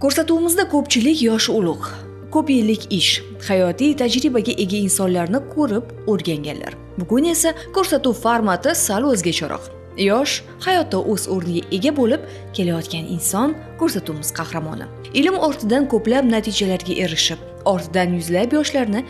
Ko'rsatuvimizda ko'pchilik yoshi ulug', ko'p yillik ish, hayotiy tajribaga ega insonlarni ko'rib o'rganganlar. Bugun esa ko'rsatuv formati sal o'zgacharoq. Yosh hayotda o'z o'rniga ega bo'lib kelayotgan inson ko'rsatuvimiz qahramoni. Ilm ortidan ko'plab natijalarga erishib, ortidan yuzlab yoshlarni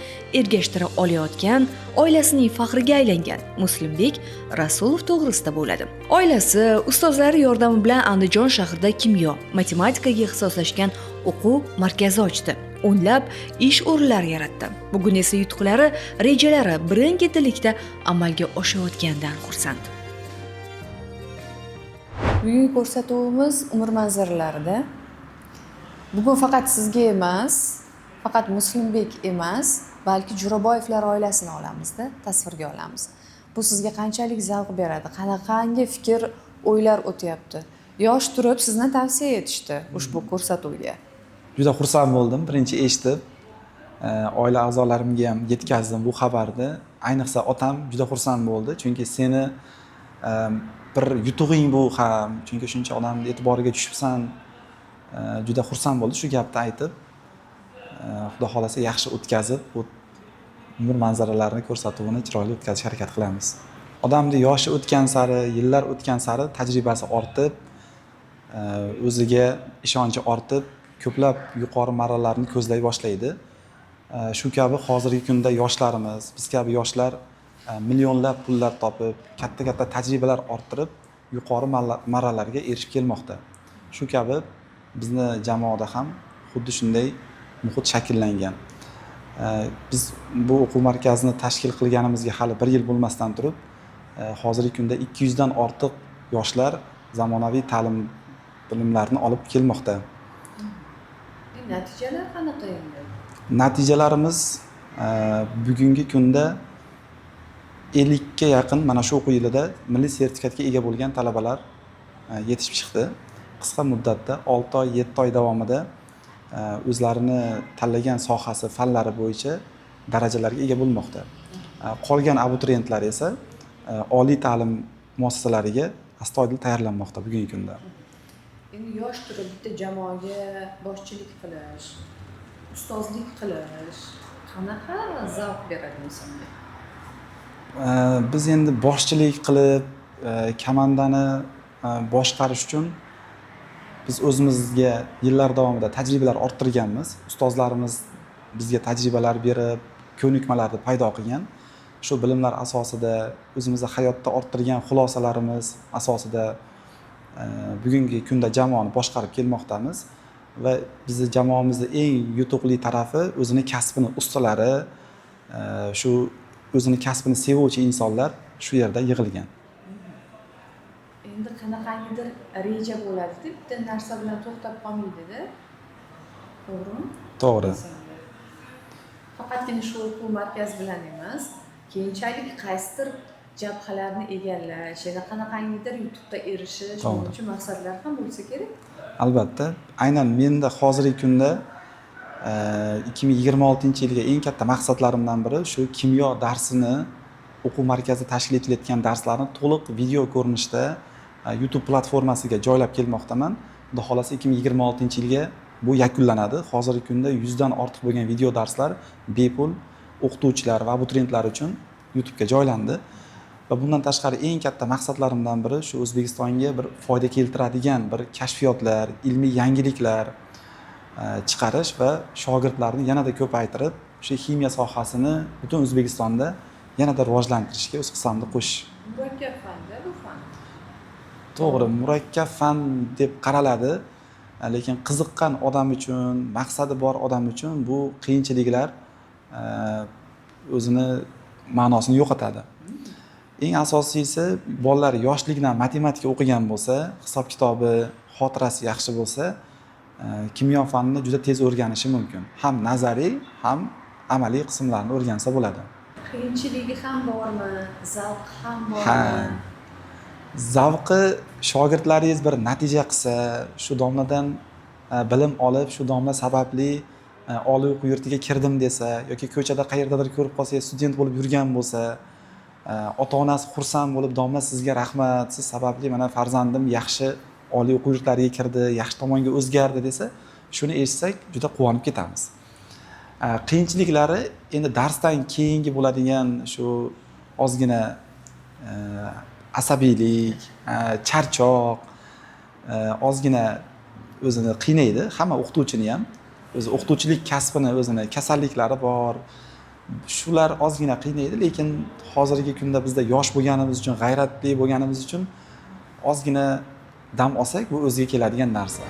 ergashtira olayotgan, oilasining faxriga aylangan Muslimbek Rasulov to'g'risida bo'ladi. Oilasi, ustozlari yordami bilan Andijon shahrida kimyo, matematikaga ixtisoslashgan o'quv markazi ochdi. O'nlab ish o'rinlari yaratdi. Bugun esa yutuqlari, rejalari birin-ketinlikda amalga oshayotganidan xursand. Bugungi ko'rsatuvimiz umr manzaralarida. Bugun faqat sizga emas, faqat Muslimbek emas, balki Jo'raboyevlar oilasini olamizda, tasvirga olamiz. Bu sizga qanchalik zavq beradi, qanaqangi fikr, o'ylar o'tyapti. Yosh turib sizni tavsiya etishdi ushbu ko'rsatuvga. Juda xursand bo'ldim, birinchi eshitib, oila a'zolarimga ham yetkazdim bu xabarni. Ayniqsa otam juda xursand bo'ldi, chunki seni bir yutug'ing bu ham, chunki shuncha odamning e'tiboriga tushibsan. Juda xursand bo'ldi shu gapni aytib. Xudo xolasa yaxshi o'tkazib, bu umr manzaralarini ko'rsatuvini chiroyli o'tkazishga harakat qilamiz. Odamning yoshi o'tgan sari, yillar o'tgan sari tajribasi ortib, o'ziga ishonchi ortib, ko'plab yuqori marralarni ko'zlay boshlaydi. Shu kabi hozirgi kunda yoshlarimiz, biz kabi yoshlar millionlab pullar topib, katta-katta tajribalar orttirib, yuqori marralarga erishib kelmoqda. Shu kabi bizni jamoada ham xuddi shunday muhit shakllangan. Biz bu o'quv markazini tashkil qilganimizga hali 1 yil bo'lmasdan turib, hozirgi kunda 200 dan ortiq yoshlar zamonaviy ta'lim bilimlarini olib kelmoqda. Natijalar qanaqa endi? Natijalarimiz bugungi kunda 50 ga yaqin mana shu o'quv yilida milliy sertifikatga ega bo'lgan talabalar yetishib chiqdi. Qisqa muddatda 6 oy, 7 oy davomida o'zlarini tanlagan sohasi, fanlari bo'yicha darajalarga ega bo'lmoqda. Qolgan abituriyentlar esa oliy ta'lim muassasalariga astoydil tayyorlanmoqda bugungi kunda. Endi yosh turib bitta jamoaga boshchilik qilish, ustozlik qilish qanaqa zavq beradi insonga? Biz endi boshchilik qilib, komandani boshqarish uchun biz o'zimizga yillar davomida tajribalar orttirganmiz. Ustozlarimiz bizga tajribalar berib, ko'nikmalarni paydo qilgan. Shu bilimlar asosida o'zimizga hayotda orttirgan xulosalarimiz asosida bugungi kunda jamoani boshqarib kelmoqdamiz va bizning jamoamizning eng yutuqli tarafi o'zini kasbini ustalari, shu o'zini kasbini sevuvchi insonlar shu yerda yig'ilgan. Endi qanaqangidir reja bo'ladi, bitta narsa bilan to'xtab qolmaydi-da. To'g'rimi? To'g'ri. Faqatgina shu o'quv markazi bilan emas, keyinchalik qaysidir jabhalarni egallash, yana qanaqangidir yutuqqa erishish, shuning uchun maqsadlar ham bo'lsa kerak. Albatta, aynan menda hozirgi kunda 2026-yilga eng katta maqsadlarimdan biri shu kimyo darsini o'quv markazi tashkil etilayotgan darslarni to'liq video ko'rinishda YouTube platformasiga joylab kelmoqdaman. Xudo xolasa 2026-yilga bu yakunlanadi. Hozirgi kunda 100 dan ortiq bo'lgan video darslar bepul o'qituvchilar va abituriyentlar uchun YouTube'ga joylandi. Va bundan tashqari eng katta maqsadlarimdan biri shu O'zbekistonga bir foyda keltiradigan bir kashfiyotlar, ilmiy yangiliklar chiqarish va shogirdlarni yanada ko'paytirib, o'sha ximiya sohasini butun O'zbekistonda yanada rivojlantirishga o'z hissamni qo'shish. Murakkab fan-da bu fan. To'g'ri, murakkab fan deb qaraladi, lekin qiziqqan odam uchun, maqsadi bor odam uchun bu qiyinchiliklar o'zini ma'nosini yo'qotadi. Eng asosiysi, bolalar yoshlikdan matematika o'qigan bo'lsa, hisob kitobi, xotirasi yaxshi bo'lsa, kimyo fanini juda tez o'rganishi mumkin. Ham nazariy, ham amaliy qismlarni o'rgansa bo'ladi. Qiyinchiligi ham bormi, zavqi ham bormi? Zavqi shogirdlaringiz bir natija qilsa, shu domladan bilim olib, shu domla sababli oliy o'quv yurtiga kirdim desa yoki ko'chada qayerdadir ko'rib qolsangiz, student bo'lib yurgan bo'lsa, ota-onasi xursand bo'lib, domla sizga rahmat, siz sababli mana farzandim yaxshi oliy o'quv yurtlariga kirdi, yaxshi tomonga o'zgardi desa, shuni eshitsak juda quvonib ketamiz. Qiyinchiliklari endi darsdan keyingi bo'ladigan shu ozgina asabiylik, charchoq, ozgina o'zini qiynaydi. Hamma o'qituvchini ham, o'zi o'qituvchilik kasbini o'zini kasalliklari bor. Shular ozgina qiynaydi, lekin hozirgi kunda bizda yosh bo'lganimiz uchun, g'ayratli bo'lganimiz uchun ozgina dam olsak, bu o'ziga keladigan narsa.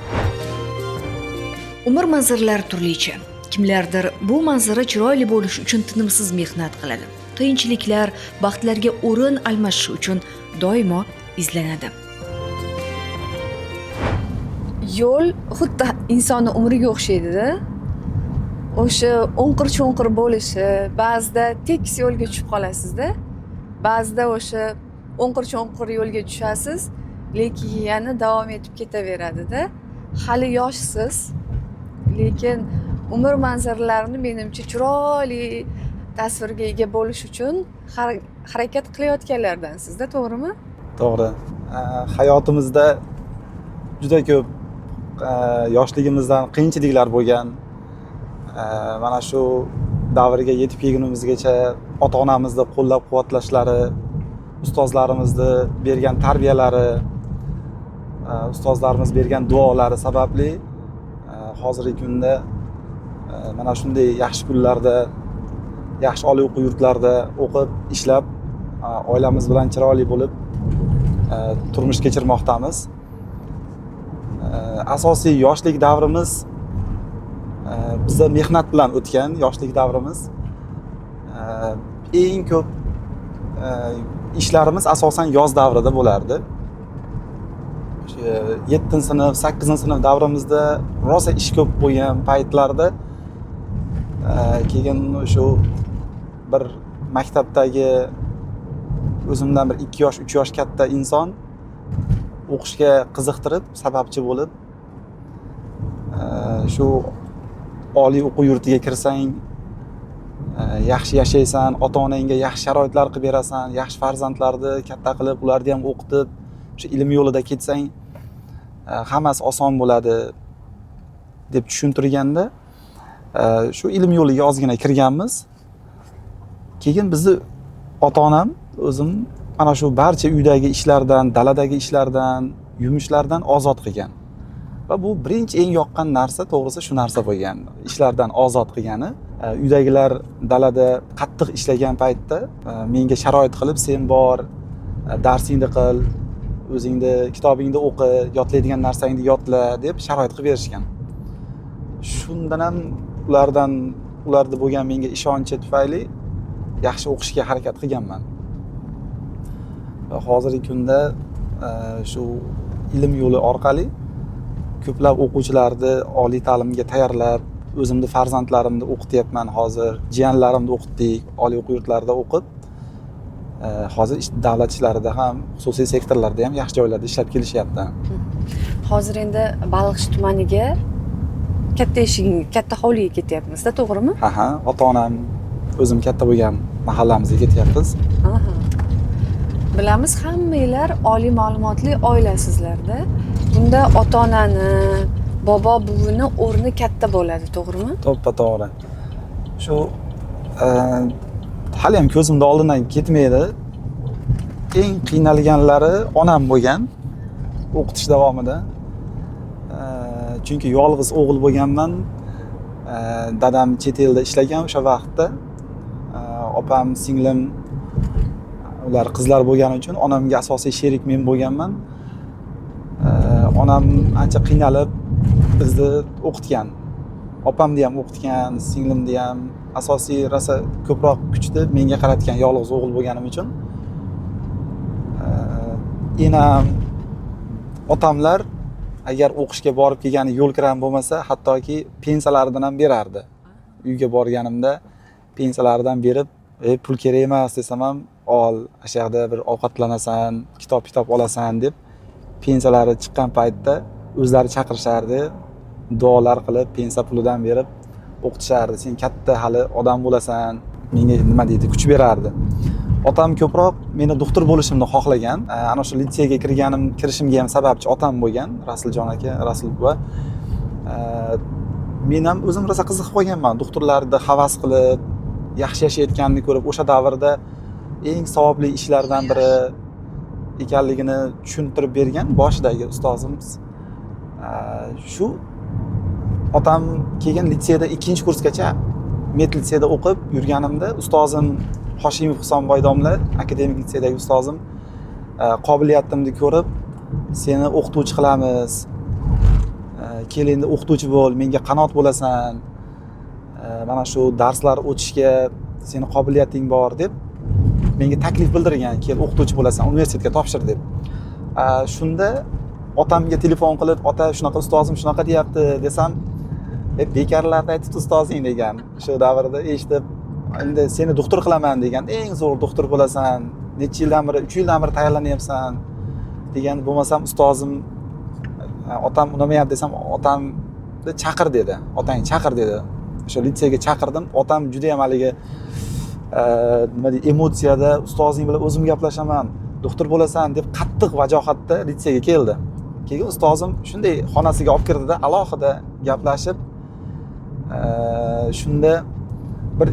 Umr manzaralari turlicha. Kimlardir bu manzara chiroyli bo'lishi uchun tinimsiz mehnat qiladi. Qiyinchiliklar, baxtlarga o'rin almashishi uchun doimo izlanadi. Yo'l xuddi insonni umriga o'xshaydi-da. O'sha o'nqir-cho'nqir bo'lishi, ba'zida tekis yo'lga tushib qolasizda, ba'zida o'sha o'nqir-cho'nqir yo'lga tushasiz, lekin yana davom etib ketaveradi-da. Hali yoshsiz, lekin umr manzaralarini menimcha chiroyli tasvirga ega bo'lish uchun harakat qilayotganlardansizda, to'g'rimi? To'g'ri. Hayotimizda juda ko'p yoshligimizdan qiyinchiliklar bo'lgan. Mana shu davrga yetib kelgunimizgacha ota-onamizni qo'llab-quvvatlashlari, ustozlarimizni bergan tarbiyalari, ustozlarimiz bergan duolari sababli hozirgi kunda mana shunday yaxshi kunlarda, yaxshi oliy o'quv yurtlarida o'qib, ishlab, oilamiz bilan chiroyli bo'lib turmush kechirmoqdamiz. Asosiy yoshlik davrimiz bizda mehnat bilan o'tgan yoshlik davrimiz. Eng ko'p ishlarimiz asosan yoz davrida bo'lardi. 7-sinf, 8-sinf davrimizda rosa ish ko'p bo'lgan paytlarda keyin shu bir maktabdagi o'zimdan bir 2 yosh, 3 yosh katta inson o'qishga qiziqtirib, sababchi bo'lib shu oliy o'quv yurtiga kirsang, yaxshi yashaysan, ota-onangga yaxshi sharoitlar qilib berasan, yaxshi farzandlarni katta qilib, ularni ham o'qitib, shu ilm yo'lida ketsang, hammasi oson bo'ladi deb tushuntirganda, shu ilm yo'liga ozgina kirganmiz. Keyin bizni ota-onam, o'zim mana shu barcha uydagi ishlardan, daladagi ishlardan, yumushlardan ozod qilgan. Va bu birinchi eng yoqqan narsa to'g'risi shu narsa bo'lgan. Ishlardan ozod qilgani. Uydagilar dalada qattiq ishlagan paytda menga sharoit qilib, sen bor, darsingni qil, o'zingni kitobingni o'qi, yodlaydigan narsangni yodla deb sharoit qilib berishgan. Shundan ham ularda bo'lgan menga ishonchi tufayli yaxshi o'qishga harakat qilganman. Va hozirgi kunda shu ilm yo'li orqali ko'plab o'quvchilarni oliy ta'limga tayyorlab, o'zimni farzandlarimni o'qityapman hozir. Jiyanlarimni o'qitdik, oliy o'quv yurtlarida o'qib, hozir davlat ishlarida ham, xususiy sektorlarda ham yaxshi joylarda ishlab kelishyapti. Hozir endi Baliqchi tumaniga katta hovliga ketyapmiz-da, to'g'rimi? Ha, ota-onam, o'zim katta bo'lgan mahallamizga ketyapmiz. Bilamiz, hammanglar oliy ma'lumotli oilasizlarda. Bunda ota-onani, bobo-buvini o'rni katta bo'ladi, to'g'rimi? To'g'ri. Shu hali ham ko'zimda oldindan ketmaydi. Eng qiynalganlari onam bo'lgan o'qitish davomida. Chunki yolg'iz o'g'il bo'lganman. Dadam chet elda ishlagan o'sha vaqtda. Opam, singlim ular qizlar bo'lgani uchun onamga asosiy sherik men bo'lganman. Onam ancha qiynalib bizni o'qitgan. Opamni ham o'qitgan, singlimni ham. Asosiy rosa ko'proq kuchni menga qaratgan yolg'iz o'g'il bo'lganim uchun. Enam, otamlar agar o'qishga borib kelgani yo'l kiram bo'lmasa, hattoki pensiyalaridan ham berardi. Uyga borganimda pensiyalaridan berib, pul kerak emas desam ham, ol, o'sha yerda bir ovqatlanasan, kitob olasan deb pensiyalari chiqqan paytda o'zlari chaqirishardi, duolar qilib, pensiya pulidan berib o'qitishardi. Sen katta hali odam bo'lasan, menga nima deydi, kuch berardi. Otam ko'proq meni doktor bo'lishimni xohlagan. Ana shu litseyga kirishimga ham sababchi otam bo'lgan, Rasuljon aka, Rasul buva. Men ham o'zim rosa qiziqib qolganman. Doktorlarni havas qilib, yaxshi yashayotganini ko'rib, o'sha davrda eng savobli ishlardan biri ekanligini tushuntirib bergan boshidagi ustozimiz. Shu otam keyin litseyda 2-kursgacha Met litseyda o'qib yurganimda ustozim Hoshimov Husanboy domla, akademik litseydagi ustozim qobiliyatimni ko'rib, seni o'qituvchi qilamiz. Kel endi o'qituvchi bo'l, menga qanot bo'lasan. Mana shu darslar o'tishga seni qobiliyating bor deb menga taklif bildirgan, kel o'qituvchi bo'lasan, universitetga topshir deb. Shunda otamga telefon qilib, ota shunaqa ustozim shunaqa deyapti desam, bekarlarni aytibdi ustozing degan. Shu davrda eshitib, endi seni doktor qilaman degan, eng zo'r doktor bo'lasan, necha yildan beri, 3 yildan beri tayyorlanyapsan degan. Bo'lmasam ustozim, otam unamayapti desam, otamni chaqir dedi. Otang chaqir dedi. O'sha litseyga chaqirdim. Otam juda ham haligi nima deydi, emotsiyada ustozing bilan o'zim gaplashaman, doktor bo'lasan deb qattiq vajohatda litseyga keldi. Keyin ustozim shunday xonasiga olib kirdida, alohida gaplashib, shunda bir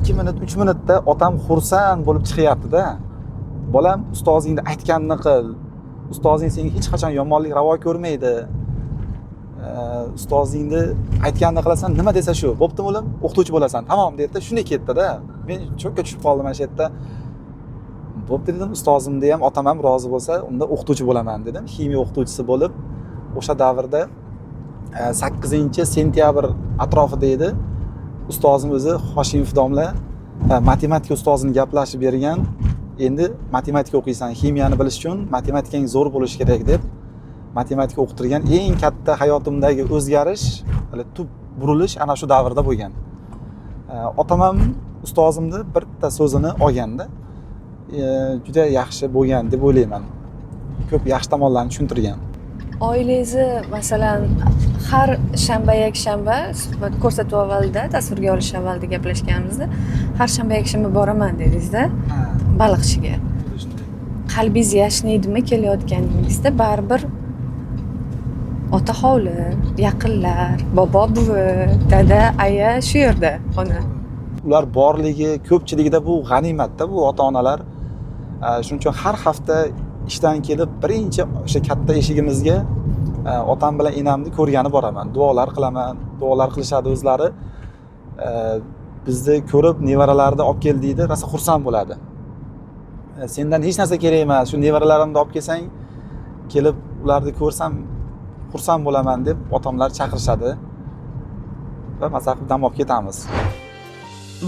2 minut, 3 minutda otam xursand bo'lib chiqyapti-da. Bolam, ustozingni aytganini qil. Ustozing senga hech qachon yomonlik ravo ko'rmaydi. Ustozingni aytganini qilasan, nima desa shu. Bo'ptimi o'g'lim, o'qituvchi bo'lasan. Tamom dedi-da, shunday ketdi-da. Men cho'kka tushib qoldim mana shu yerda. Bo'pti dedim, ustozimda ham otam ham rozi bo'lsa, unda o'qituvchi bo'laman dedim. Ximiya o'qituvchisi bo'lib, o'sha davrda 8-sentyabr atrofida edi. Ustozim o'zi Hoshimov domla matematika ustozini gaplashib bergan. Endi matematika o'qiysan, ximiyani bilish uchun matematikang zo'r bo'lishi kerak deb matematika o'qitirgan. Eng katta hayotimdagi o'zgarish, hali tub burilish ana shu davrda bo'lgan. Otam ham ustozimni bitta so'zini olganda juda yaxshi bo'lgan deb o'ylayman. Ko'p yaxshi tomonlarni tushuntirgan. Oilangizni masalan har shanba suhbat ko'rsatuv avvalida, tasvirga olish avvalida gaplashganimizda, har shanba boraman dedingiz-da baliqchiga. Qalbingiz yashnaydimi kelayotganingizda? Baribir ota hovli, yaqinlar, bobo, buvi, dada, aya shu yerda ona. Ular borligi, ko'pchiligida bu g'animatda bu ota-onalar. Shuning uchun har hafta ishdan kelib birinchi o'sha katta eshigimizga otam bilan enamni ko'rgani boraman. Duolar qilaman, duolar qilishadi o'zlari. Bizni ko'rib nevaralarni olib kel deydi, rosa xursand bo'ladi. Sendan hech narsa kerak emas, shu nevaralarimni olib kelsang, kelib ularni ko'rsam xursand bo'laman deb otamlar chaqirishadi va maza qilib dam olib ketamiz.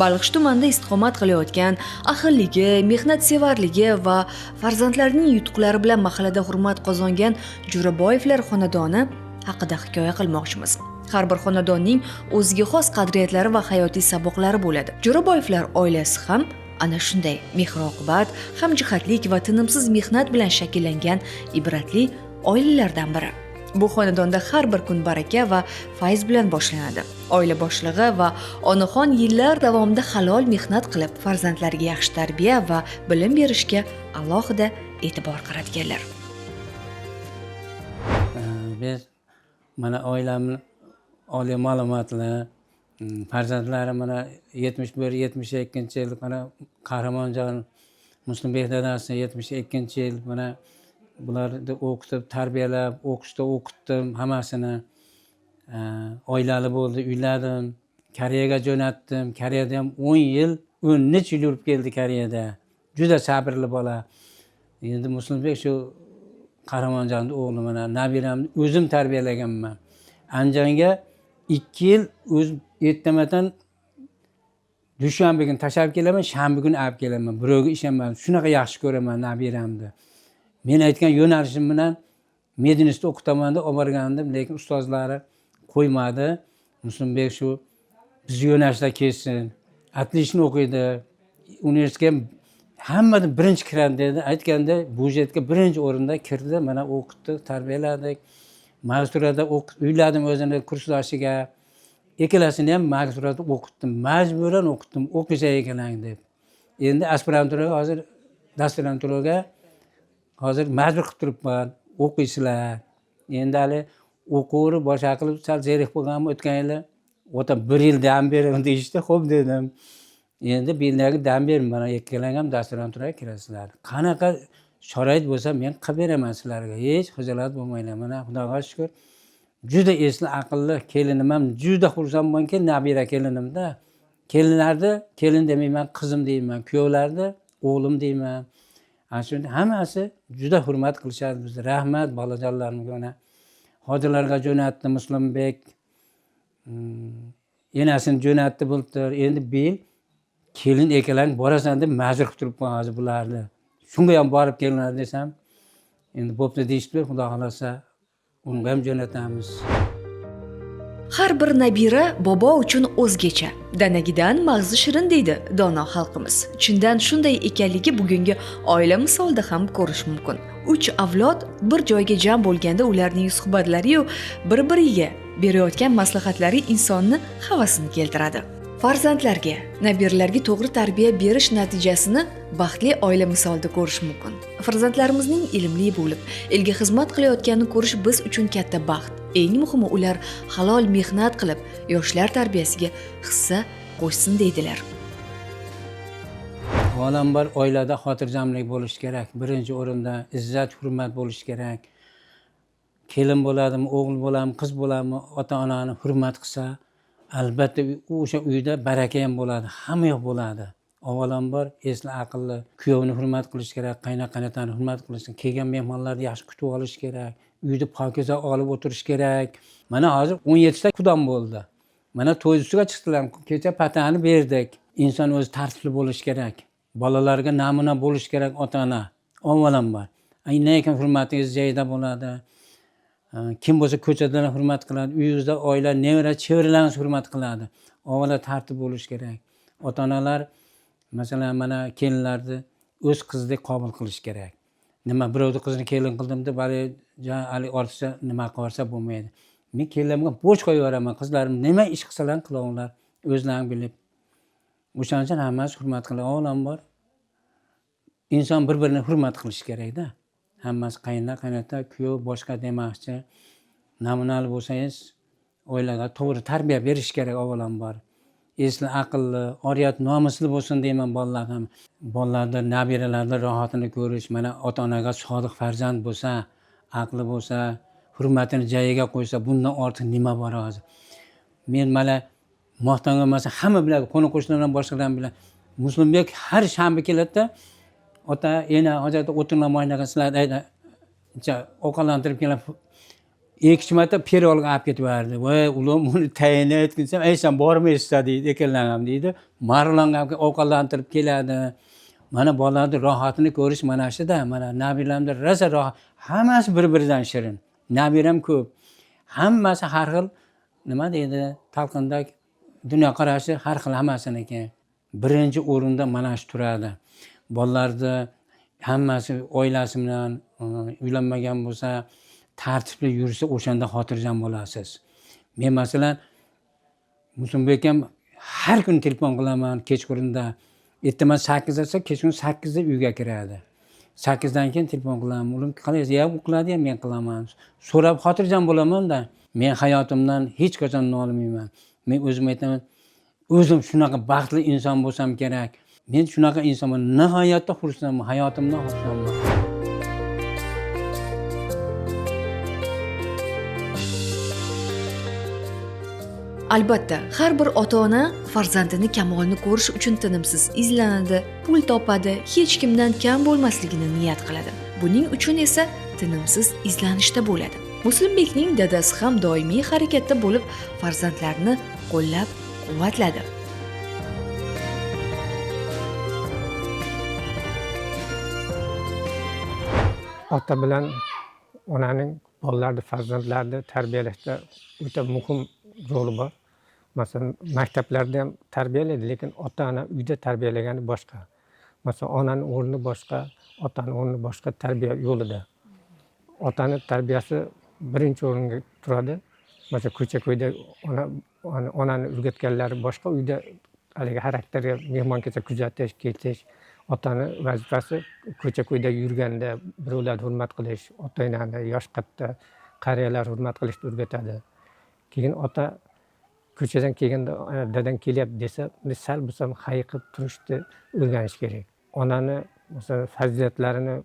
Baliqchi tumanida istiqomat qilayotgan, ahilligi, mehnatsevarligi va farzandlarining yutuqlari bilan mahallada hurmat qozongan Jo'raboyevlar xonadoni haqida hikoya qilmoqchimiz. Har bir xonadonning o'ziga xos qadriyatlari va hayotiy saboqlari bo'ladi. Jo'raboyevlar oilasi ham ana shunday mehr-oqibat, hamjihatlik va tinimsiz mehnat bilan shakllangan ibratli oilalardan biri. Bu xonadonda har bir kun baraka va fayz bilan boshlanadi. Oila boshlig'i va onaxon yillar davomida halol mehnat qilib, farzandlariga yaxshi tarbiya va bilim berishga alohida e'tibor qaratganlar. Biz mana oilamni oliy ma'lumotli, farzandlari mana 71-72-yil mana Qahramonjon Muslimbek dadasi 72-yil mana bularni o'qitib, tarbiyalab, o'qishda o'qitdim hammasini. Oilali bo'ldi, uyladim, Koreyaga jo'natdim. Koreyada ham 10 yil, 10 necha yil yurib keldi Koreyada. Juda sabrli bola. Endi Muslimbek shu Qahramonjonning o'g'li mana nabiramni o'zim tarbiyalaganman. Andijonga 2 yil o'zim ertamadan dushanba kuni tashlab kelaman, shanba kuni olib kelaman. Birovga ishonmayman. Shunaqa yaxshi ko'raman nabiramni. Men aytgan yo'nalishim bilan Medinistda o'qitaman deb olib borgandim, lekin ustozlari qo'ymadi. Muslimbek shu biz yo'nalishda ketsin, отлично o'qiydi, universitetga hammadan birinchi kiradi dedi. Aytganda budjetga birinchi o'rinda kirdi, mana o'qitdi, tarbiyaladik. Magistraturada uyladim o'zini kursdoshiga. Ikkalasini ham magistraturada o'qitdim, majburan o'qitdim, o'qisa ekanlang deb. Endi aspiranturaga hozir dasturanturaga hozir majbur qilib turibman, o'qiysizlar. Endi hali o'quvni boshqa qilib sal zerikib qolganmi o'tgan yili ota 1 yil dam bering deyishdi. Xo'p dedim. Endi bu yillarga dam bermang, mana ikkalang ham dasturxonga kirasizlar. Qanaqa sharoit bo'lsa men qilib beraman sizlarga. Hech xijolat bo'lmanglar. Mana Xudoga shukr. Juda esli aqlli kelinim ham juda xursandmanki, nabira kelinimda. Kelinlarni kelin demayman, qizim deyman. Kuyovlarni o'g'lim deyman. Ana shunda hammasi juda hurmat qilishadi bizni. Rahmat bolajonlarimga. Hojilarga jo'natdi Muslimbek. Enasini jo'natdi bultir. Endi bu yil kelin ekalang borasan deb majbur qilib turibman hozir bularni. Shunga ham borib kelinglar desam, endi bo'pti deyishdi, Xudo xolasa unga ham jo'natamiz. Har bir nabira bobo uchun o'zgacha. Danagidan mag'zi shirin deydi dono xalqimiz. Chindan shunday ekanligi bugungi oila misolida ham ko'rish mumkin. 3 avlod bir joyga jam bo'lganda ularning suhbatlari-yu bir-biriga berayotgan maslahatlari insonni havasini keltiradi. Farzandlarga, nabiralarga to'g'ri tarbiya berish natijasini baxtli oila misolida ko'rish mumkin. Farzandlarimizning ilmli bo'lib, elga xizmat qilayotganini ko'rish biz uchun katta baxt. Eng muhimi ular halol mehnat qilib, yoshlar tarbiyasiga hissa qo'shsin deydilar. Avvalambor oilada xotirjamlik bo'lishi kerak. Birinchi o'rinda izzat, hurmat bo'lishi kerak. Kelin bo'ladimi, o'g'il bo'ladimi, qiz bo'ladimi, ota-onani hurmat qilsa, albatta o'sha uyda baraka ham bo'ladi, hamma yoq bo'ladi. Avvalambor esli aqlli kuyovni hurmat qilish kerak, qaynota-qaynotani hurmat qilish kerak, kelgan mehmonlarni yaxshi kutib olish kerak, uyda pokiza olib o'tirish kerak. Mana hozir 17 ta qudam bo'ldi. Mana to'y ustiga chiqdilar. Kecha patani berdik. Inson o'zi tartibli bo'lish kerak. Bolalarga namuna bo'lish kerak ota-ona. Avvalambor. Lekin hurmatingiz joyida bo'ladi. Kim bo'lsa ko'chadan hurmat qiladi, uyingizda oila, nevara, chevaralarni hurmat qiladi. Avvalo tartib bo'lish kerak. Ota-onalar masalan mana kelinlarni o'z qizdek qabul qilish kerak. Nima birovning qizini kelin qildim deb hali ortiqcha nima qilsa bo'lmaydi. Men kelinimga bo'sh qo'yib yuboraman. Qizlarim nima ish qilsalar qilavinglar, o'zlaring bilib. O'shaning uchun hammasi hurmat qiladi. Avvalambor inson bir-birini hurmat qilish kerak-da. Hammasi qaynota, kuyov, boshqa demoqchi. Namunali bo'lsangiz, oilaga to'g'ri tarbiya berish kerak avvalambor. Esli aqlli, oriyat nomusli bo'lsin deyman bolalar ham. Bolalarda, nabiralarda rohatini ko'rish, mana ota-onaga sodiq farzand bo'lsa, aqli bo'lsa, hurmatini joyiga qo'ysa, bundan ortiq nima bor hozir? Men mana maqtonga emas, hamma bilan, qo'ni-qo'shnilar bilan boshqalar bilan Muslimbek har shanba keladi-da, ota, ena, hozirda o'tirma moynaga sizlarni ayda, ovqatlantirib kelib, 2 marta perolga olib ketib berdi. Voy, ular buni tayinli aytkinsam, aytsam bormaysiz deydi, ekanlar ham deydi. Marlonga ovqatlantirib keladi. Mana bolalarning rohatini ko'rish mana shuda, mana nabiralarning rosa rohat, hammasi bir-biridan shirin. Nabiram ko'p. Hammasi har xil, nima deydi, talqinda dunyoqarashi har xil hammasiniki. Birinchi o'rinda mana shu turadi. Bolalarni hammasi oilasi bilan uylanmagan bo'lsa, tartibli yursa, o'shanda xotirjam bo'lasiz. Men masalan Muslimbek ham har kun telefon qilaman kechqurunda. Ertaman 8 bo'lsa, kechqurun 8 da uyga kiradi. 8 dan keyin telefon qilaman. Ular qalaysiz? Ya, u qiladi ham men qilaman. So'rab xotirjam bo'laman-da. Men hayotimdan hech qachon nolimayman. Men o'zim aytaman, o'zim shunaqa baxtli inson bo'lsam kerak. Men shunaqa insonman. Nihoyatda xursandman, hayotimdan xursandman. Albatta, har bir ota-ona farzandini kamolni ko'rish uchun tinimsiz izlanadi, pul topadi, hech kimdan kam bo'lmasligini niyat qiladi. Buning uchun esa tinimsiz izlanishda bo'ladi. Muslimbekning dadasi ham doimiy harakatda bo'lib, farzandlarini qo'llab-quvvatladi. Ota bilan onaning bolalarni, farzandlarni tarbiyalashda o'ta muhim roli bor. Masalan, maktablarda ham tarbiyalaydi, lekin ota-ona uyda tarbiyalagani boshqa. Masalan, onaning o'rni boshqa, otaning o'rni boshqa tarbiya yo'lida. Otaning tarbiyasi birinchi o'ringa turadi. Masalan, ko'cha-ko'yda onani o'rgatganlari boshqa, uyda haligi xarakterga mehmon kelsa kuzatish, ketish. Otaning vazifasi ko'cha-ko'yda yurganda birovlarni hurmat qilish, ota-onani yosh katta qariyalar hurmat qilishni o'rgatadi. Keyin ota ko'chadan kelganda dadang kelyapti desa, sal bo'lsa ham hayiqib turishni o'rganish kerak. Onani masalan fazilatlarini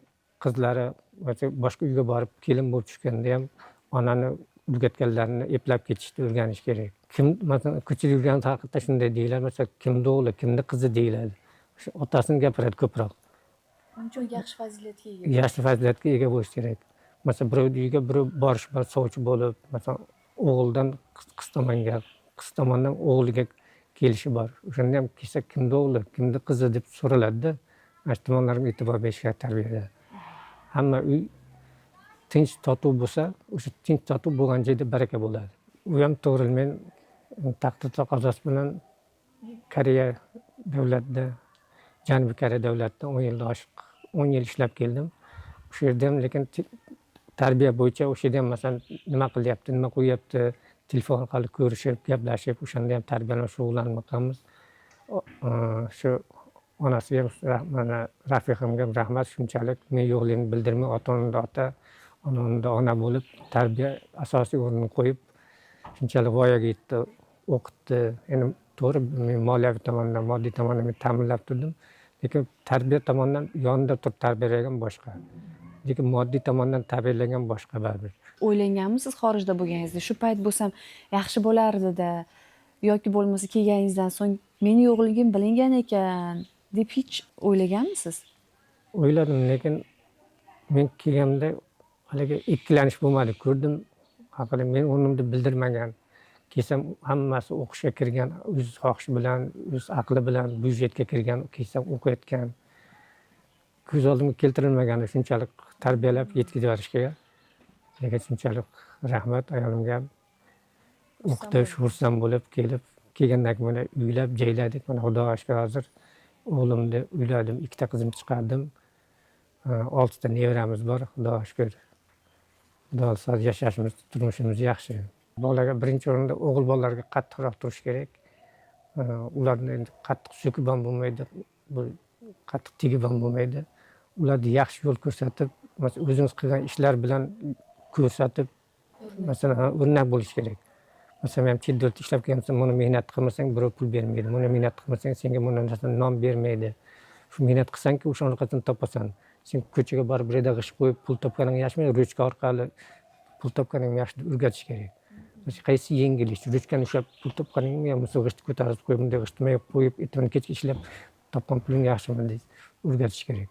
qizlari boshqa uyga borib kelin bo'lib tushganda ham onani o'rgatganlarini eplab ketishni o'rganish kerak. Kim masalan ko'chada yurgan vaqtda shunday deyiladi, masalan kimni o'g'li, kimni qizi deyiladi. O'sha otasini gapiradi ko'proq. Uchun yaxshi fazilatga ega. Yaxshi fazilatga ega bo'lish kerak. Masalan birovni uyiga birov borish bilan sovchi bo'lib, masalan o'g'ildan qiz tomonga, qiz tomondan o'g'liga kelishi bor. O'shanda ham kelsa kimni o'g'li, kimni qizi deb so'raladi-da. Mana shu tomonlarga e'tibor berish kerak tarbiyada. Hamma uy tinch totuv bo'lsa, o'sha tinch totuv bo'lgan joyda baraka bo'ladi. U ham to'g'ri, men taqdir taqozosi bilan Koreya davlatida, Janubiy Koreya davlatida 10 yil ishlab keldim. O'sha yerda ham lekin tarbiya bo'yicha o'sha yerda ham masalan nima qilyapti, nima qo'yyapti, telefon orqali ko'rishib, gaplashib, o'shanda ham tarbiyalar shug'ullanmoqdamiz. Shu onasiga ham mana rafiqamga rahmat, shunchalik men yo'qligimni bildirmay ota-onamda ota, onamda ona bo'lib tarbiya asosiy o'rnini qo'yib shunchalik voyaga yetdi, o'qitdi. Endi to'g'ri men moliyaviy tomondan, moddiy tomondan men ta'minlab turdim, lekin tarbiya tomonidan yonida turib tarbiyalagan boshqa. Lekin moddiy tomondan tarbiyalagan boshqa baribir. O'ylaganmisiz xorijda bo'lganingizda, shu payt bo'lsam yaxshi bo'lardi-da, yoki bo'lmasa kelganingizdan so'ng meni yo'qligim bilingan ekan deb hech o'ylaganmisiz? O'yladim, lekin men kelganimda haligi ikkilanish bo'lmadi. Ko'rdim, haqida men o'rnimda bildirmagan. Kelsam hammasi o'qishga kirgan, o'z xohishi bilan, o'z aqli bilan byudjetga kirgan, kelsam o'qiyotgan. Ko'z oldimga keltirilmagani shunchalik tarbiyalab yetkazib berishga. Lekin shunchalik rahmat ayolimga ham o'qitish, xursand bo'lib kelgandan keyin mana uylab, jayladik. Mana Xudoga shukr hozir o'g'limni uyladim, 2 ta qizim chiqardim. 6 ta nevaramiz bor, Xudoga shukr. Xudo xohlasa yashashimiz, turmushimiz yaxshi. Bolaga birinchi o'rinda o'g'il bolalarga qattiqroq turish kerak. Ularni endi qattiq so'kib ham bo'lmaydi, bu qattiq tegib ham bo'lmaydi. Ularni yaxshi yo'l ko'rsatib, masalan o'zimiz qilgan ishlar bilan ko'rsatib, masalan o'rnak bo'lish kerak. Masalan men chet elda ishlab kelsam, buni mehnat qilmasang birov pul bermaydi. Buni mehnat qilmasang senga bundan narsadan non bermaydi. Shu mehnat qilsangki o'shanaqasini topasan. Sen ko'chaga borib bir yerda g'isht qo'yib pul topganing yaxshimi, ruchka orqali pul topganing yaxshi o'rgatish kerak. Qaysi yengil ish? Ruchkani ushlab pul topganingmi yo bo'lmasa g'isht ko'tarib qo'yib, bunday g'ishtmay qo'yib, ertaga kechga ishlab topgan puling yaxshimi deb o'rgatish kerak.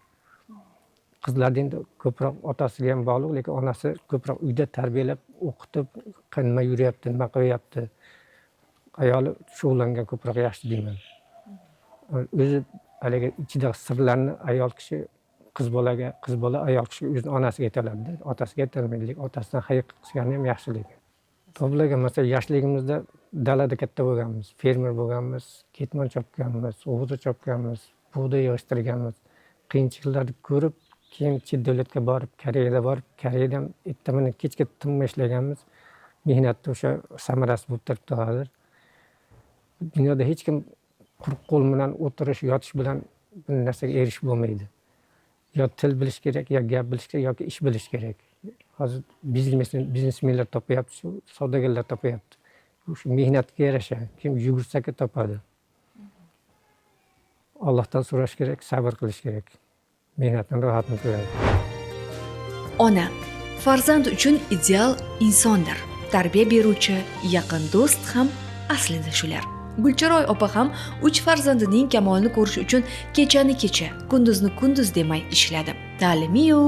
Qizlarda endi ko'proq otasiga ham bog'liq, lekin onasi ko'proq uyda tarbiyalab, o'qitib, nima yuryapti, nima qilyapti. Ayoli shug'ullangan ko'proq yaxshi deyman. O'zi haligi ichidagi sirlarni ayol kishi qiz bola ayol kishi o'zini onasiga aytadi, otasiga aytolmaydi, lekin otasidan hayiq qilgani ham yaxshi lekin. Toblagan masalan yoshligimizda dalada katta bo'lganmiz, fermer bo'lganmiz, ketmon chopganmiz, o'g'da chopganmiz, bug'doy yig'ishtirganmiz. Qiyinchiliklarni ko'rib, keyin chet davlatga borib, Koreyada borib, Koreyadan ertaman kechga tinmay ishlaganmiz. Mehnatda o'sha samarasi bo'lib turibdi hozir. Dunyoda hech kim quruq qo'l bilan o'tirish, yotish bilan bir narsaga erishib bo'lmaydi. Yo til bilish kerak, yo gap bilish kerak, yoki ish bilish kerak. Hozir biznesmenlar topyapti, shu savdogarlar topyapti. Shu mehnatga yarasha kim yugursa-ki topadi. Allohdan so'rash kerak, sabr qilish kerak. Mehnatdan rohatni ko'radi. Ona farzand uchun ideal insondir. Tarbiya beruvchi, yaqin do'st ham aslida shular. Gulchiroy opa ham 3 farzandining kamolini ko'rish uchun kechani kecha, kunduzni kunduz demay ishladi. Ta'limi-yu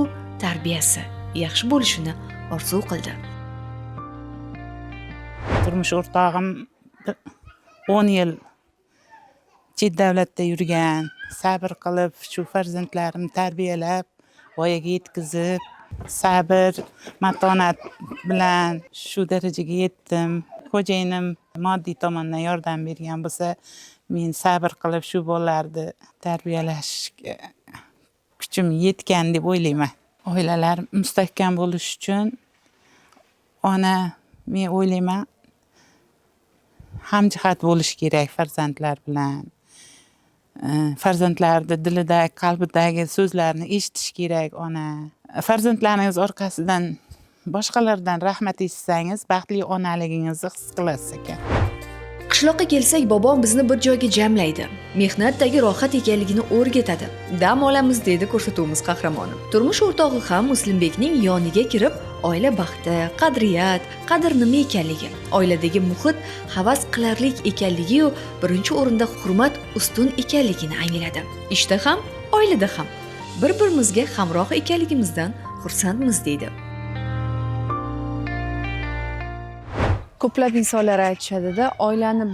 tarbiyasi yaxshi bo'lishini orzu qildi. Turmush o'rtog'im 10 yil chet davlatda yurgan, sabr qilib shu farzandlarimni tarbiyalab, voyaga yetkazib, sabr, matonat bilan shu darajaga yetdim. Xo'jayinim moddiy tomondan yordam bergan bo'lsa, men sabr qilib shu bolalarni tarbiyalashga kuchim yetgan deb o'ylayman. Oilalar mustahkam bo'lish uchun ona, men o'ylayman, hamjihat bo'lish kerak farzandlar bilan. Farzandlarni dilidagi, qalbidagi so'zlarni eshitish kerak ona. Farzandlaringiz orqasidan boshqalardan rahmat eshitsangiz baxtli onaligingizni his qilasiz ekan. Qishloqqa kelsak, bobom bizni bir joyga jamlaydi. Mehnatdagi rohat ekanligini o'rgatadi. Dam olamiz deydi ko'rsatuvimiz qahramoni. Turmush o'rtog'i ham Muslimbekning yoniga kirib, oila baxti, qadriyat, qadr nima ekanligi, oiladagi muhit havas qilarlik ekanligi-yu, birinchi o'rinda hurmat ustun ekanligini angladi. Ishda ham, oilada ham bir-birimizga hamroh ekanligimizdan xursandmiz deydi. Ko'plab insonlar aytishadi-da, oilani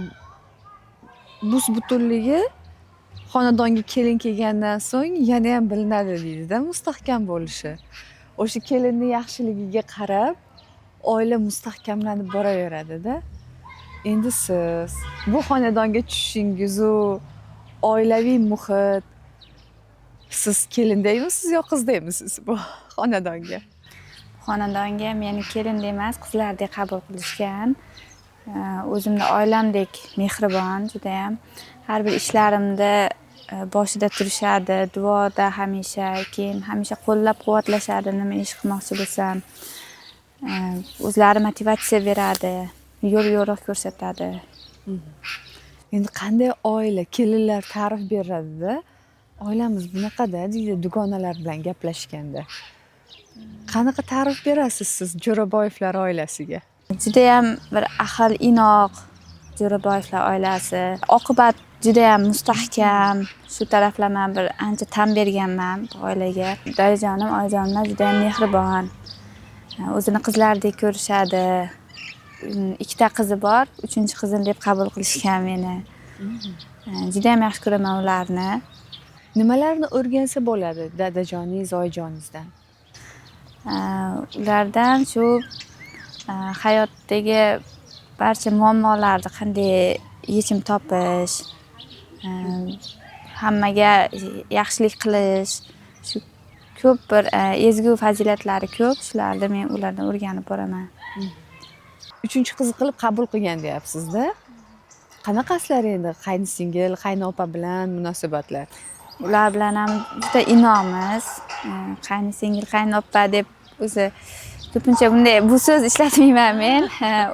bus-butunligi xonadonga kelin kelgandan so'ng yana ham bilinadi deydi-da, mustahkam bo'lishi. O'sha kelinning yaxshiligiga qarab oila mustahkamlanib boraveradi-da. Endi siz bu xonadonga tushishingiz u oilaviy muhit, siz kelindaymisiz yo qizdaymisiz bu xonadonga? Xonadonga meni kelindek emas, qizlardek qabul qilishgan. O'zimni oilamdek mehribon, judayam har bir ishlarimda boshida turishadi, duoda hamisha, keyin hamisha qo'llab-quvvatlashadi, nima ish qilmoqchi bo'lsam. O'zlari motivatsiya beradi, yo'l-yo'riq ko'rsatadi. Endi qanday oila, kelinlar ta'rif beradi-da, oilamiz bunaqada deydi dugonalar bilan gaplashganda. Qanaqa ta'rif berasiz siz Jo'raboyevlar oilasiga? Judayam bir ahil inoq Jo'raboyevlar oilasi. Oqibat judayam mustahkam. Shu taraflama bir ancha tan berganman oilaga. Dadajonim, oyijonimlar judayam mehribon. O'zini qizlardek ko'rishadi. Ikkita qizi bor, 3-qizim deb qabul qilishgan meni. Judayam yaxshi ko'raman ularni. Nimalarni o'rgansa bo'ladi dadajoningiz, oyijoningizdan? Ulardan shu hayotdagi barcha muammolarni qanday yechim topish, hammaga yaxshilik qilish, shu ko'p bir ezgu fazilatlari ko'p. Shularni men ulardan o'rganib boraman. 3-qiz qilib qabul qilgan deyapsiz-da. Qanaqasilar endi qaynsingil, qaynopa bilan munosabatlar? Ular bilan ham juda inoqmiz. Qaynsingil, qaynopa deb o'zi ko'pincha bunday bu so'z ishlatmayman men.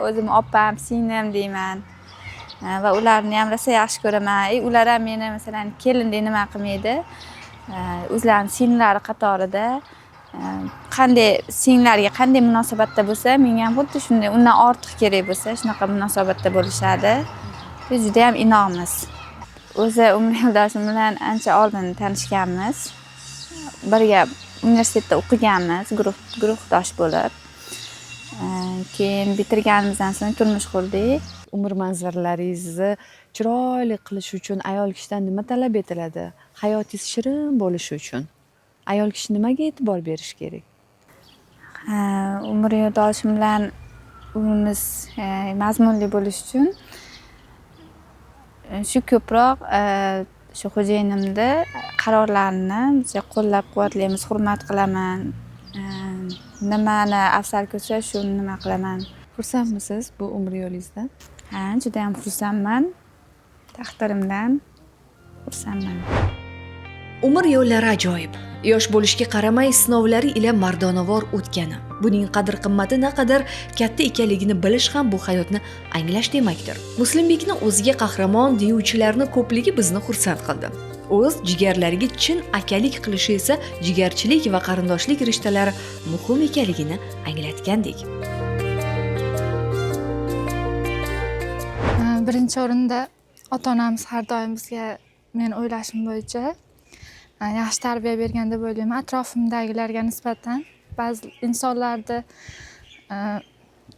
O'zim opam, singlim deyman. Va ularni ham rosa yaxshi ko'raman. Ular ham meni masalan kelindek nima qilmaydi. O'zlarining singlari qatorida qanday singlarga qanday munosabatda bo'lsa, menga ham xuddi shunday, undan ortiq kerak bo'lsa, shunaqa munosabatda bo'lishadi. Biz juda ham inoqmiz. O'zi umr yo'ldoshim bilan ancha oldin tanishganmiz. Birga universitetda o'qiganmiz, guruhdosh bo'lib. Keyin bitirganimizdan so'ng turmush qurdik. Umr manzaralaringizni chiroyli qilish uchun ayol kishidan nima talab etiladi? Hayotingiz shirin bo'lishi uchun ayol kishi nimaga e'tibor berish kerak? Umr yo'ldoshim bilan umrimiz mazmunli bo'lishi uchun shu ko'proq shu xo'jayinimni qarorlarini qo'llab-quvvatlaymiz, hurmat qilaman. Nimani afzal ko'rsa, shuni nima qilaman. Xursandmisiz bu umr yo'lingizdan? Ha, juda ham xursandman. Taqdirimdan xursandman. Umr yo'llari ajoyib. Yosh bo'lishga qaramay sinovlari ila mardonavor o'tgani. Buning qadr-qimmati naqadar katta ekanligini bilish ham bu hayotni anglash demakdir. Muslimbekni o'ziga qahramon deyuvchilarni ko'pligi bizni xursand qildi. O'z jigarlariga chin akalik qilishi esa jigarchilik va qarindoshlik rishtalari muhim ekanligini anglatgandek. Birinchi o'rinda ota-onamiz har doim bizga, men o'ylashim bo'yicha, yaxshi tarbiya bergan deb o'ylayman. Atrofimdagilarga nisbatan ba'zi insonlarni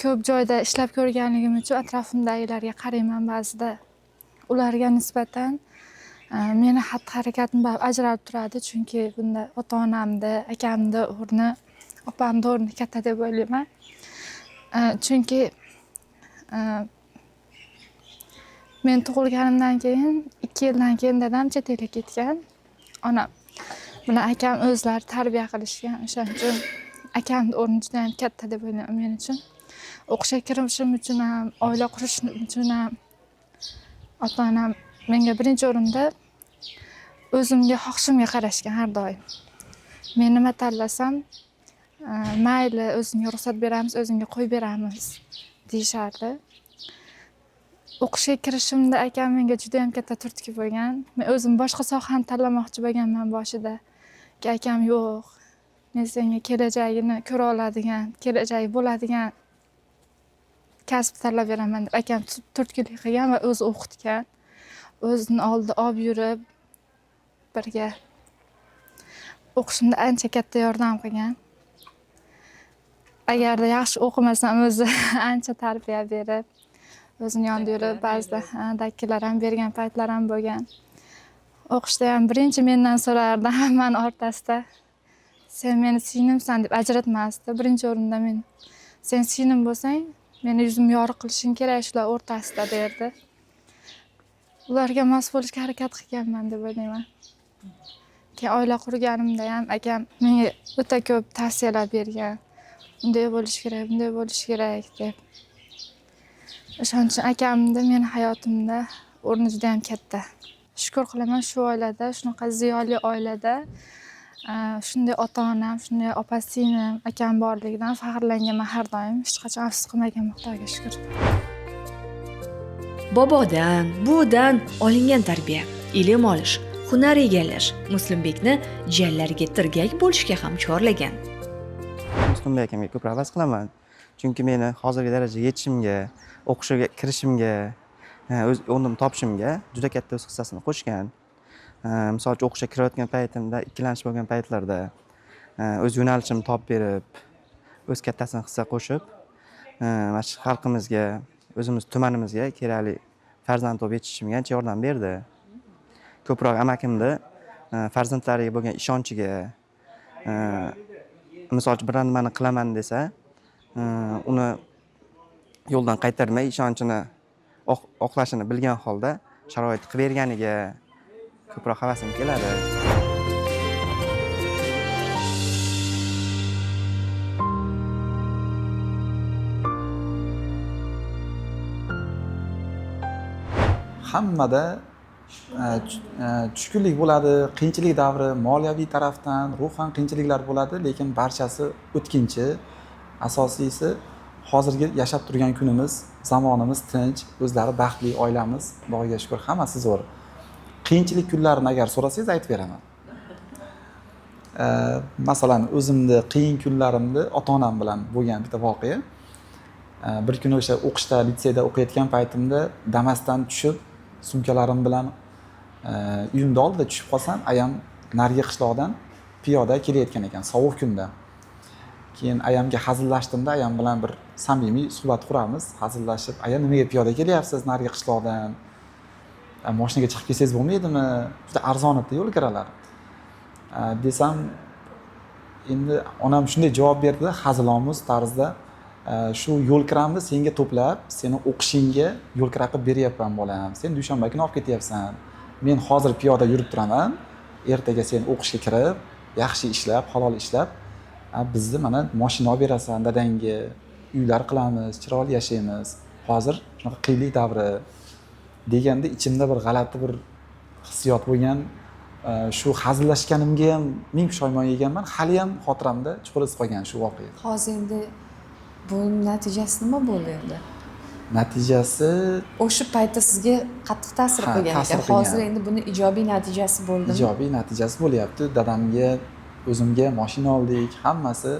ko'p joyda ishlab ko'rganligim uchun atrofimdagilarga qarayman ba'zida. Ularga nisbatan meni xatti-harakatim ajralib turadi, chunki bunda ota-onamni, akamni o'rni, opamni o'rni katta deb o'ylayman. Chunki men tug'ilganimdan keyin 2 yildan keyin dadam chet elga ketgan. Onam bilan akam o'zlari tarbiya qilishgan. O'shaning uchun akamning o'rni juda ham katta deb o'ylayman men uchun. O'qishga kirishim uchun ham, oila qurishim uchun ham ota-onam menga birinchi o'rinda o'zimga, xohishimga qarashgan har doim. Men nima tanlasam, mayli o'zingga ruxsat beramiz, o'zingga qo'yib beramiz deyishardi. O'qishga kirishimda akam menga juda ham katta turtki bo'lgan. Men o'zim boshqa sohani tanlamoqchi bo'lganman boshida. Akam yo'q. Men senga kelajagini ko'ra oladigan, kelajagi bo'ladigan kasb tanlab beraman deb akam turtkilik qilgan va o'zi o'qitgan. O'zini oldida olib yurib birga o'qishimda ancha katta yordam qilgan. Agarda yaxshi o'qimasam o'zi ancha tarbiya berib, o'zini yonida yurib, ba'zida dakkilar ham bergan paytlar ham bo'lgan. O'qishda ham birinchi mendan so'rardi, hammani o'rtasida. Sen meni singlimsan deb ajratmasdi. Birinchi o'rinda men sen singlim bo'lsang, meni yuzimni yorug' qilishing kerak shular o'rtasida derdi. Ularga mos bo'lishga harakat qilganman deb o'ylayman. Keyin oila qurganimda ham akam menga o'ta ko'p tavsiyalar bergan. Bunday bo'lish kerak, bunday bo'lish kerak deb. O'shaning uchun akamni men hayotimda o'rni juda ham katta. Shukr qilaman shu oilada, shunaqa ziyoli oilada shunday ota-onam, shunday opa-singlim, akam borligidan faxrlanganman har doim. Hech qachon afsus qilmaganman, Xudoga shukr. Bobodan, buvidan olingan tarbiya, ilm olish, hunar egallash Muslimbekni jiyanlariga tirgak bo'lishga ham chorlagan. Muslimbek akamga ko'p havas qilaman. Chunki meni hozirgi darajaga yetishimga, o'qishga kirishimga, o'z o'rnimni topishimga juda katta o'z hissasini qo'shgan. Misol uchun o'qishga kirayotgan paytimda, ikkilanish bo'lgan paytlarda o'z yo'nalishimni topib berib, o'z kattasini hissa qo'shib, mana shu xalqimizga, o'zimiz tumanimizga kerakli farzand topib yetishishimga ancha yordam berdi. Ko'proq amakimni farzandlariga bo'lgan ishonchiga, misol uchun bir nimani qilaman desa, uni yo'ldan qaytarmay ishonchini oqlashini bilgan holda sharoit qilib berganiga ko'proq havasim keladi. Hammada tushkunlik bo'ladi, qiyinchilik davri, moliyaviy tarafdan, ruhan qiyinchiliklar bo'ladi, lekin barchasi o'tkinchi. Asosiysi hozirgi yashab turgan kunimiz, zamonimiz tinch, o'zlari baxtli, oilamiz, Xudoga shukr, hammasi zo'r. Qiyinchilik kunlarini agar so'rasangiz aytib beraman. Masalan, o'zimni qiyin kunlarimni ota-onam bilan bo'lgan bitta voqea. Bir kuni o'sha o'qishda, litseyda o'qiyotgan paytimda Damas'dan tushib, sumkalarim bilan uyimda oldida tushib qolsam, ayam narigi qishloqdan piyoda kelayotgan ekan, sovuq kunda. Keyin ayamga hazillashdimda, ayam bilan bir samimiy suhbat quramiz, hazillashib, "Aya, nimaga piyoda kelyapsiz narigi qishloqdan? Mashinaga chiqib kelsangiz bo'lmaydimi? Juda arzon edi yo'l kiralar." Desam, endi onam shunday javob berdi, hazilomuz tarzda, "Shu yo'l kiramni senga to'plab, seni o'qishingga yo'l kira qilib beryapman bolam. Sen dushanba kuni olib ketyapsan. Men hozir piyoda yurib turaman. Ertaga sen o'qishga kirib, yaxshi ishlab, halol ishlab, bizni mana mashina olib berasan dadangga, uylar qilamiz, chiroyli yashaymiz. Hozir shunaqa qiyinlik davri." deganda ichimda bir g'alati bir hissiyot bo'lgan. Shu hazillashganimga ham ming pushaymon yeganman. Hali ham xotiramda chuqur iz qolgan shu voqea. Hozir endi bu natijasi nima bo'ldi endi? Natijasi O'sha paytda sizga qattiq ta'sir qilgan ekan. Hozir endi buni ijobiy natijasi bo'ldimi? Ijobiy natijasi bo'lyapti. Dadamga, o'zimga mashina oldik, hammasi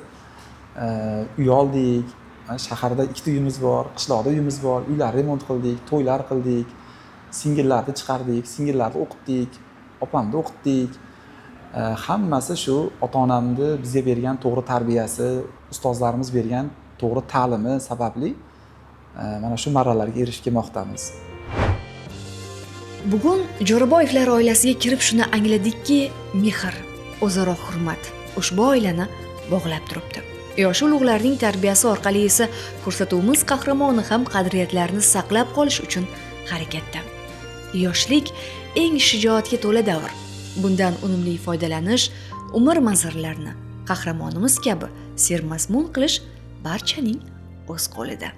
uy oldik. Shaharda ikkita uyimiz bor, qishloqda uyimiz bor, uylar remont qildik, to'ylar qildik, singillarni chiqardik, singillarni o'qitdik, opamni o'qitdik. Hammasi shu ota-onamni bizga bergan to'g'ri tarbiyasi, ustozlarimiz bergan to'g'ri ta'limi sababli mana shu marralarga erishib kelmoqdamiz. Bugun Jo'raboyevlar oilasiga kirib shuni angladikki, mehr, o'zaro hurmat ushbu oilani bog'lab turibdi. Yosh ulug'larning tarbiyasi orqali esa ko'rsatuvimiz qahramoni ham qadriyatlarni saqlab qolish uchun harakatda. Yoshlik eng shijoatga to'la davr. Bundan unumli foydalanish, umr manzaralarini qahramonimiz kabi sermazmun qilish barchaning o'z qo'lida.